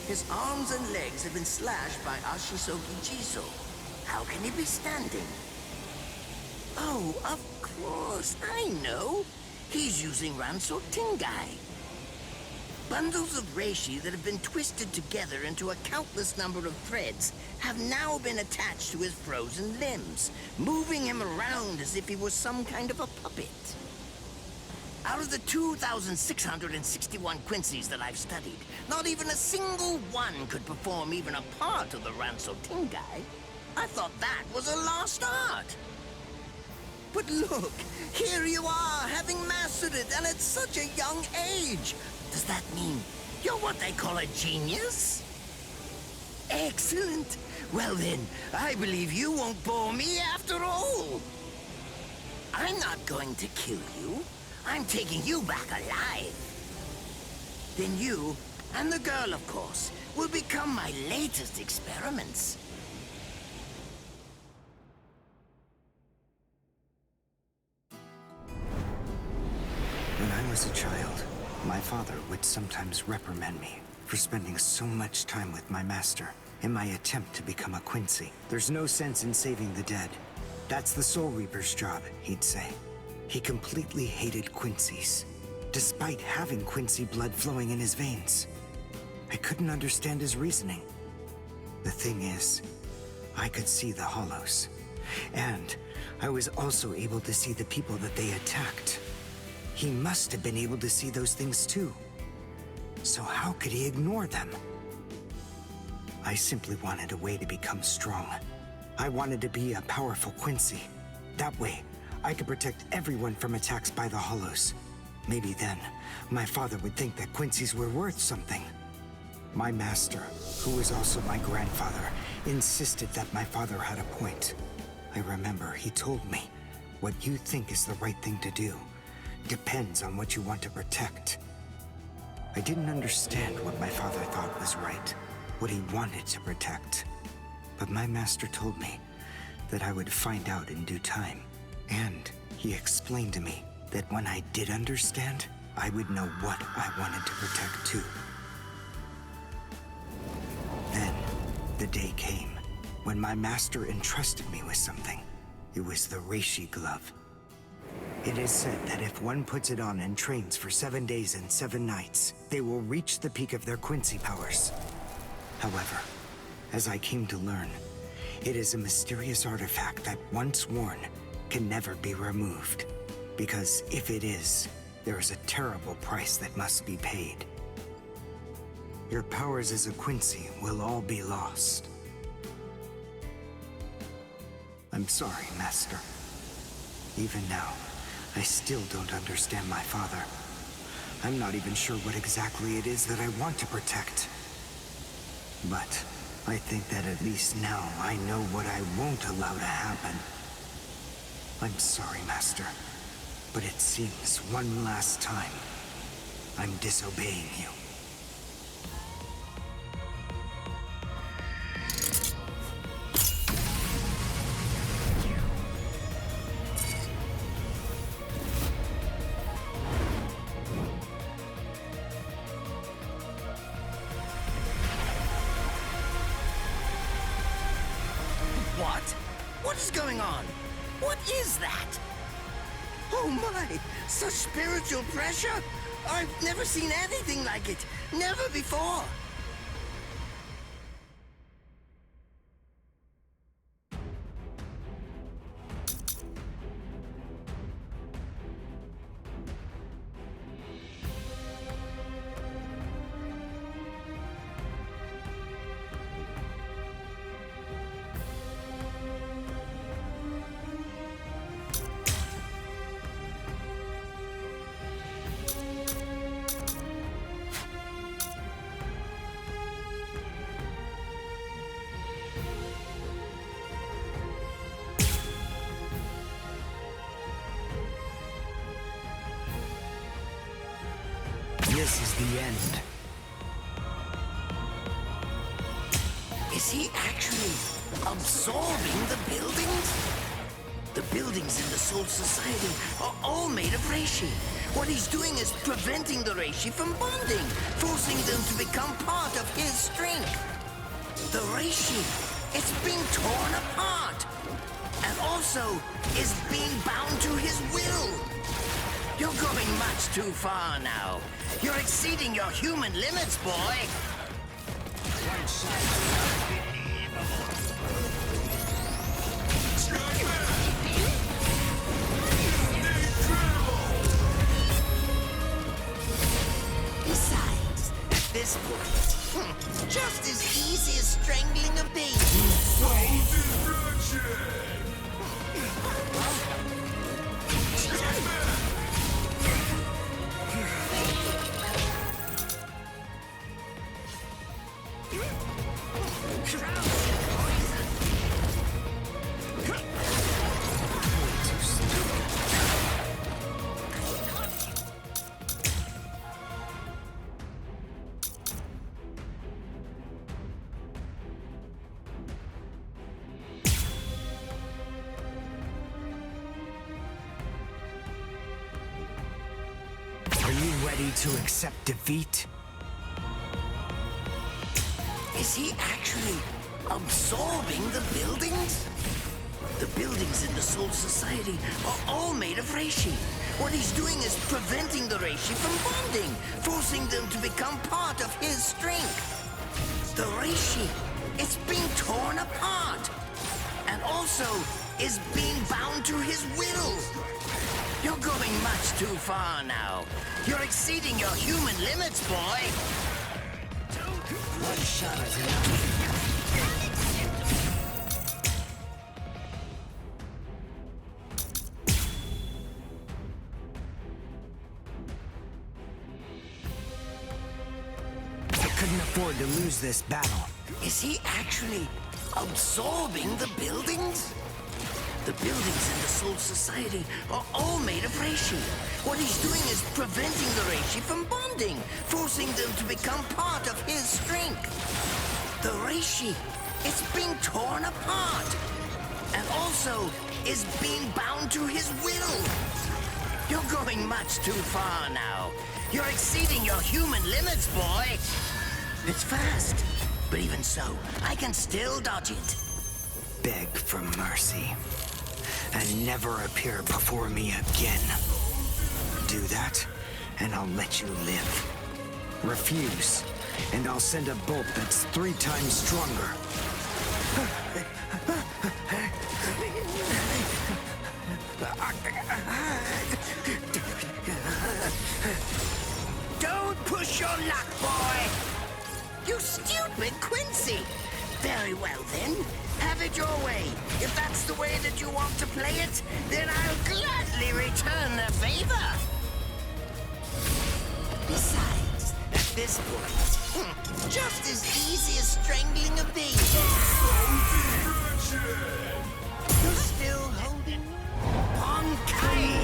His arms and legs have been slashed by Ashisogi Jiso. How can he be standing? Oh, of course, I know. He's using Ranso Tingai. Bundles of reishi that have been twisted together into a countless number of threads have now been attached to his frozen limbs, moving him around as if he was some kind of a puppet. Out of the 2,661 Quincy's that I've studied, not even a single one could perform even a part of the Ranso Tingai. I thought that was a lost art. But look, here you are, having mastered it, and at such a young age. Does that mean you're what they call a genius? Excellent. Well then, I believe you won't bore me after all. I'm not going to kill you. I'm taking you back alive. Then you, and the girl of course, will become my latest experiments. When I was a child, my father would sometimes reprimand me for spending so much time with my master in my attempt to become a Quincy. There's no sense in saving the dead. That's the Soul Reaper's job, he'd say. He completely hated Quincy's, despite having Quincy blood flowing in his veins. I couldn't understand his reasoning. The thing is, I could see the hollows, and I was also able to see the people that they attacked. He must have been able to see those things too. So how could he ignore them? I simply wanted a way to become strong. I wanted to be a powerful Quincy. That way, I could protect everyone from attacks by the hollows. Maybe then, my father would think that Quincy's were worth something. My master, who was also my grandfather, insisted that my father had a point. I remember he told me, what you think is the right thing to do depends on what you want to protect. I didn't understand what my father thought was right, what he wanted to protect. But my master told me that I would find out in due time. And he explained to me that when I did understand, I would know what I wanted to protect too. Then, the day came when my master entrusted me with something. It was the reishi glove. It is said that if one puts it on and trains for 7 days and 7 nights, they will reach the peak of their Quincy powers. However, as I came to learn, it is a mysterious artifact that once worn can never be removed. Because if it is, there is a terrible price that must be paid. Your powers as a Quincy will all be lost. I'm sorry, Master. Even now, I still don't understand my father. I'm not even sure what exactly it is that I want to protect. But I think that at least now I know what I won't allow to happen. I'm sorry, Master, but it seems one last time I'm disobeying you. What? What is going on? What is that? Oh my! Such spiritual pressure! I've never seen anything like it! Never before! This is the end. Is he actually absorbing the buildings? The buildings in the Soul Society are all made of reishi. What he's doing is preventing the reishi from bonding, forcing them to become part of his strength. The Reishi, it's being torn apart. And also is being bound to his will. You're going much too far now. You're exceeding your human limits, boy. One shot is unbelievable. Besides, at this point, just as easy as strangling a baby. Are you ready to accept defeat? Is he actually absorbing the buildings? The buildings in the Soul Society are all made of Reishi. What he's doing is preventing the Reishi from bonding, forcing them to become part of his strength. The Reishi, it's being torn apart, and also is being bound to his will. You're going much too far now. You're exceeding your human limits, boy. One shot is enough. I couldn't afford to lose this battle. Is he actually absorbing the buildings? The buildings in the Soul Society are all made of Reishi. What he's doing is preventing the Reishi from bonding, forcing them to become part of his strength. The Reishi, it's being torn apart, and also is being bound to his will. You're going much too far now. You're exceeding your human limits, boy. It's fast, but even so, I can still dodge it. Beg for mercy. And never appear before me again. Do that, and I'll let you live. Refuse, and I'll send a bolt that's 3 times stronger. Don't push your luck, boy! You stupid Quincy! Very well, then. Have it your way. If that's the way that you want to play it, then I'll gladly return the favor. Besides, at this point, just as easy as strangling a baby. You're still holding Ponkai!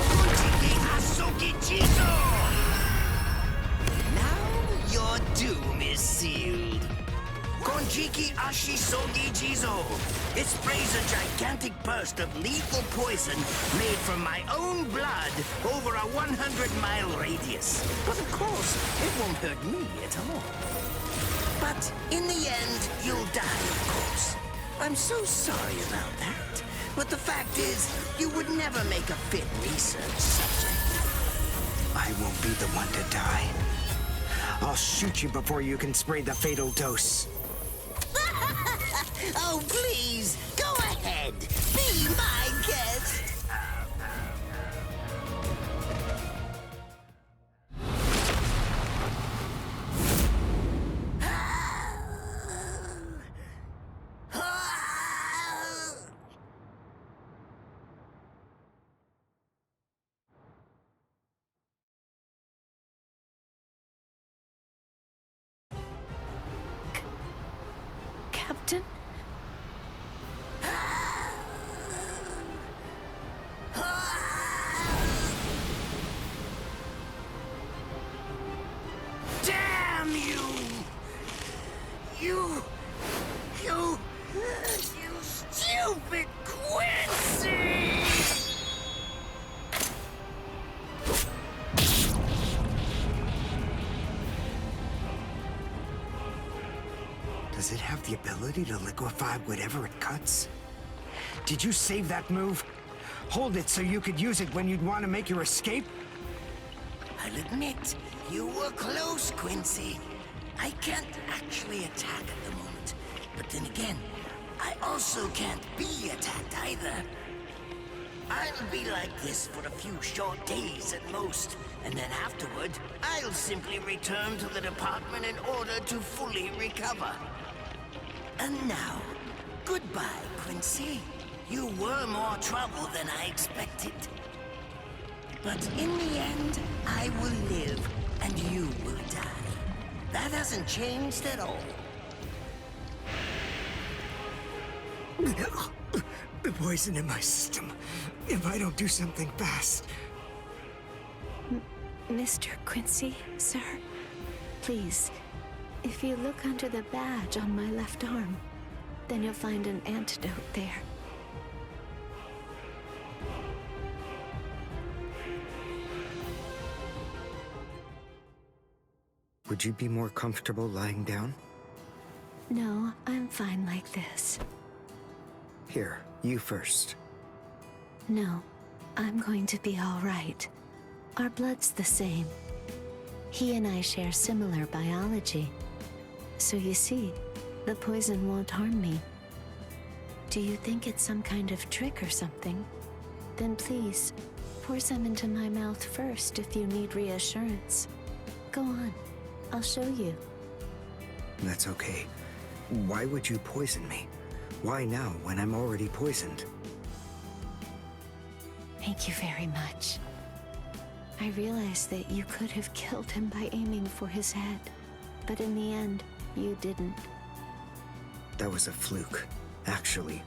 Kuchiki Asuki Jizo! Now your doom is sealed. Konjiki Ashisogi Jizo. It sprays a gigantic burst of lethal poison made from my own blood over a 100-mile radius. But of course, it won't hurt me at all. But in the end, you'll die, of course. I'm so sorry about that. But the fact is, you would never make a fit research subject. I won't be the one to die. I'll shoot you before you can spray the fatal dose. Oh, please, go ahead. Be my guest. Captain? Damn you! You stupid Quincy! Does it have the ability to liquefy whatever it cuts? Did you save that move? Hold it so you could use it when you'd want to make your escape? I'll admit, you were close, Quincy. I can't actually attack at the moment, but then again, I also can't be attacked either. I'll be like this for a few short days at most, and then afterward, I'll simply return to the department in order to fully recover. And now, goodbye, Quincy. You were more trouble than I expected. But in the end, I will live, and you will die. That hasn't changed at all. The poison in my system. If I don't do something fast. Mr. Quincy, sir, please, if you look under the badge on my left arm, then you'll find an antidote there. Would you be more comfortable lying down? No, I'm fine like this. Here, you first. No, I'm going to be all right. Our blood's the same. He and I share similar biology. So you see, the poison won't harm me. Do you think it's some kind of trick or something? Then please, pour some into my mouth first if you need reassurance. Go on, I'll show you. That's okay. Why would you poison me? Why now, when I'm already poisoned? Thank you very much. I realized that you could have killed him by aiming for his head, but in the end, you didn't. That was a fluke. Actually,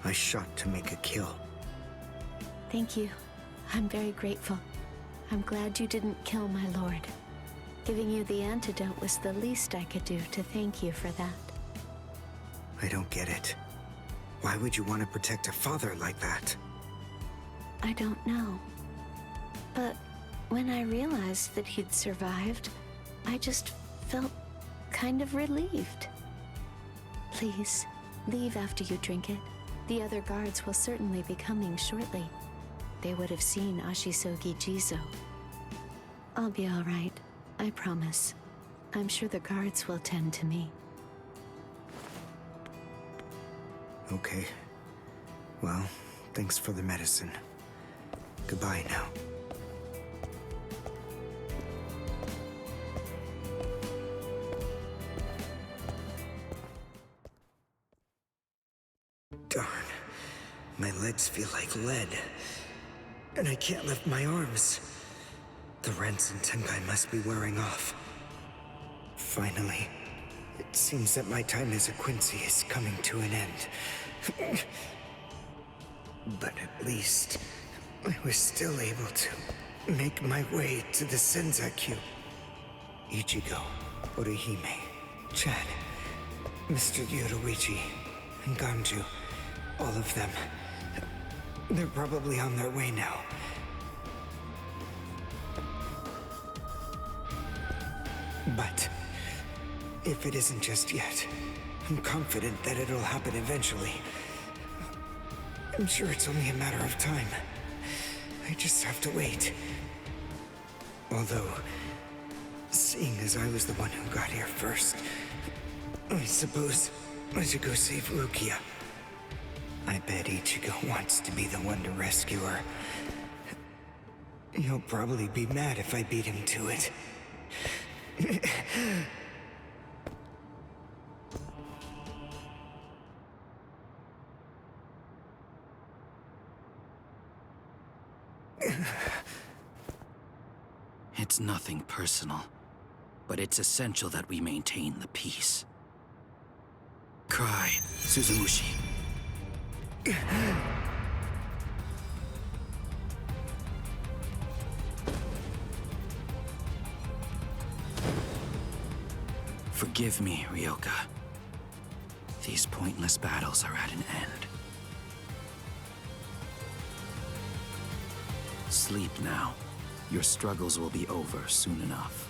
I shot to make a kill. Thank you. I'm very grateful. I'm glad you didn't kill my lord. Giving you the antidote was the least I could do to thank you for that. I don't get it. Why would you want to protect a father like that? I don't know. But when I realized that he'd survived, I just felt kind of relieved. Please, leave after you drink it. The other guards will certainly be coming shortly. They would have seen Ashisogi Jizo. I'll be all right, I promise. I'm sure the guards will tend to me. Okay. Well, thanks for the medicine. Goodbye now. Darn. My legs feel like lead. And I can't lift my arms. The rents in Tenkai must be wearing off. Finally, it seems that my time as a Quincy is coming to an end. But at least, I was still able to make my way to the Senzakyu. Ichigo, Orihime, Chad, Mr. Yoruichi, and Ganju, all of them. They're probably on their way now. But if it isn't just yet, I'm confident that it'll happen eventually. I'm sure it's only a matter of time. I just have to wait. Although, seeing as I was the one who got here first, I suppose I should go save Rukia. I bet Ichigo wants to be the one to rescue her. He'll probably be mad if I beat him to it. It's nothing personal, but it's essential that we maintain the peace. Cry, Suzumushi. Forgive me, Ryoka. These pointless battles are at an end. Sleep now. Your struggles will be over soon enough.